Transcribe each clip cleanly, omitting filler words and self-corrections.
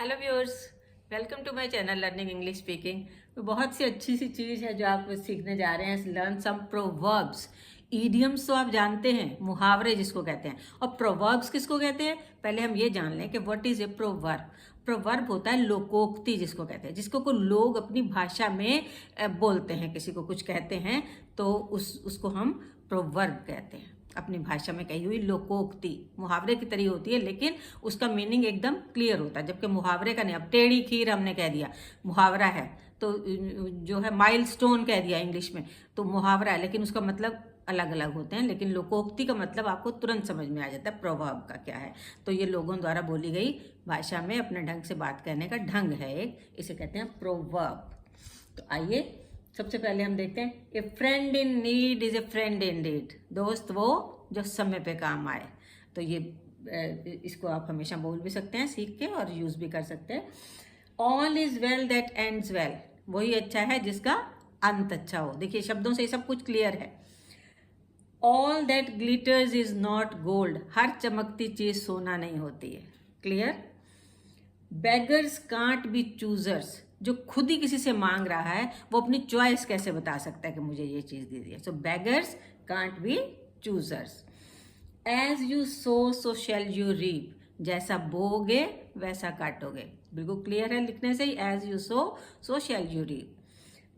Hello viewers, welcome to my channel learning English speaking. तो बहुत सी अच्छी सी चीज़ है जो आप सीखने जा रहे हैं। Learn some proverbs. ईडियम्स तो आप जानते हैं, मुहावरे जिसको कहते हैं, और प्रोवर्ब्स किसको कहते हैं। पहले हम ये जान लें कि what is a proverb. Proverb होता है लोकोक्ति जिसको कहते हैं, जिसको को लोग अपनी भाषा में बोलते हैं, किसी को कुछ कहते हैं तो उसको हम प्रोवर्ब कहते हैं। अपनी भाषा में कही हुई लोकोक्ति मुहावरे की तरह होती है, लेकिन उसका मीनिंग एकदम क्लियर होता है, जबकि मुहावरे का नहीं। अब टेढ़ी खीर हमने कह दिया मुहावरा है, तो जो है माइलस्टोन कह दिया इंग्लिश में, तो मुहावरा है, लेकिन उसका मतलब अलग अलग होते हैं। लेकिन लोकोक्ति का मतलब आपको तुरंत समझ में आ जाता है प्रोवर्ब का क्या है। तो ये लोगों द्वारा बोली गई भाषा में अपने ढंग से बात करने का ढंग है एक, इसे कहते हैं प्रोवर्ब। तो आइए सबसे पहले हम देखते हैं, a friend in need is a friend in deed. दोस्त वो जो समय पे काम आए। तो ये इसको आप हमेशा बोल भी सकते हैं सीख के, और यूज भी कर सकते हैं। All is well that ends well. वही अच्छा है जिसका अंत अच्छा हो। देखिए शब्दों से सब कुछ क्लियर है। All that glitters is not gold. हर चमकती चीज सोना नहीं होती है। Clear. Beggars can't be choosers. जो खुद ही किसी से मांग रहा है वो अपनी चॉइस कैसे बता सकता है कि मुझे ये चीज दीजिए। So beggars can't be choosers. As you sow shall you reap. जैसा बोगे वैसा काटोगे। बिल्कुल क्लियर है लिखने से ही, as you sow shall you reap.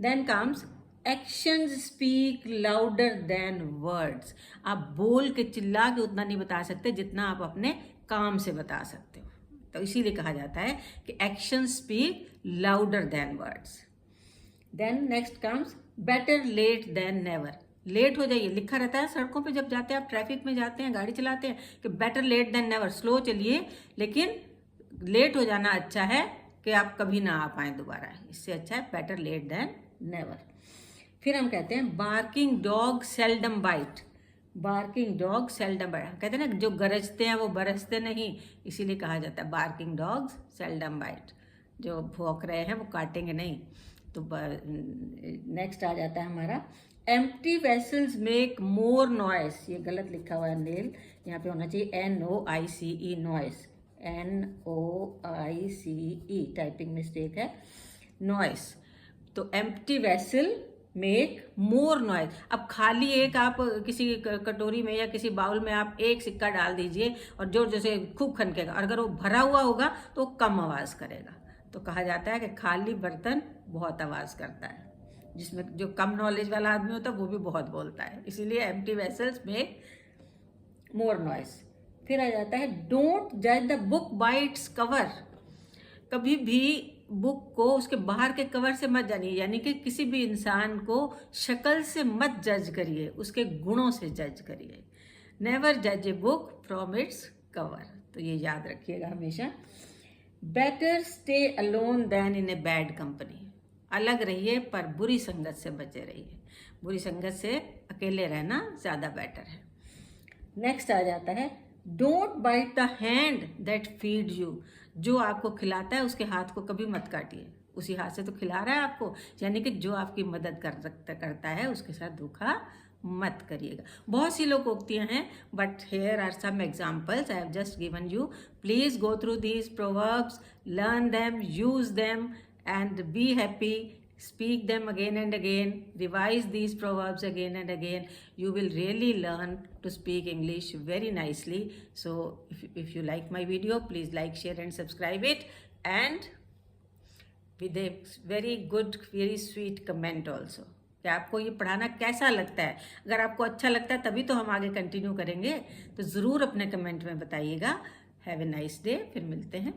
Then comes actions speak louder than words. आप बोल के चिल्ला के उतना नहीं बता सकते जितना आप अपने काम से बता सकते हो। तो इसीलिए कहा जाता है कि action speak louder than words. Then next comes better late than never. Late हो जाइए, लिखा रहता है सड़कों पे जब जाते हैं, आप ट्रैफिक में जाते हैं, गाड़ी चलाते हैं, कि better late than never. Slow चलिए, लेकिन लेट हो जाना अच्छा है कि आप कभी ना आ पाए दोबारा। इससे अच्छा है बेटर लेट देन नेवर। फिर हम कहते हैं barking dog seldom bite. Barking dog seldom bite. कहते हैं ना जो गरजते हैं वो बरसते नहीं, इसीलिए कहा जाता है बार्किंग डॉग्स सेल्डम बाइट। जो भौंक रहे हैं वो काटेंगे नहीं। तो नेक्स्ट आ जाता है हमारा empty vessels make more noise. ये गलत लिखा हुआ है नेल, यहाँ पे होना चाहिए NOICE noise. NOICE typing mistake है, नॉइस। तो empty vessel make more noise. अब खाली एक आप किसी कटोरी में या किसी बाउल में आप एक सिक्का डाल दीजिए और जोर जोर से खूब खनकेगा, और अगर वो भरा हुआ होगा तो कम आवाज करेगा। तो कहा जाता है कि खाली बर्तन बहुत आवाज करता है। जिसमें जो कम नॉलेज वाला आदमी होता है वो भी बहुत बोलता है, इसीलिए empty vessels make more noise. फिर आ जाता है डोंट जज the book by its cover. कभी भी बुक को उसके बाहर के कवर से मत जानिए, यानी कि किसी भी इंसान को शक्ल से मत जज करिए, उसके गुणों से जज करिए। नेवर जज a book from its cover. तो ये याद रखिएगा हमेशा। Better stay alone than in a bad company. अलग रहिए पर बुरी संगत से बचे रहिए। बुरी संगत से अकेले रहना ज्यादा बेटर है। नेक्स्ट आ जाता है don't bite the hand that feed you. जो आपको खिलाता है उसके हाथ को कभी मत काटिए, उसी हाथ से तो खिला रहा है आपको, यानी कि जो आपकी मदद करता है उसके साथ धोखा मत करिएगा। बहुत सी लोकोक्तियां हैं, but here are some examples I have just given you. Please go through these proverbs, learn them, use them and be happy. Speak them again and again. Revise these proverbs again and again. You will really learn to speak English very nicely. So if you like my video, please like, share and subscribe it, and with a very good, very sweet comment also. कि आपको ये पढ़ाना कैसा लगता है। अगर आपको अच्छा लगता है तभी तो हम आगे कंटिन्यू करेंगे। तो ज़रूर अपने कमेंट में बताइएगा। Have a nice day. फिर मिलते हैं।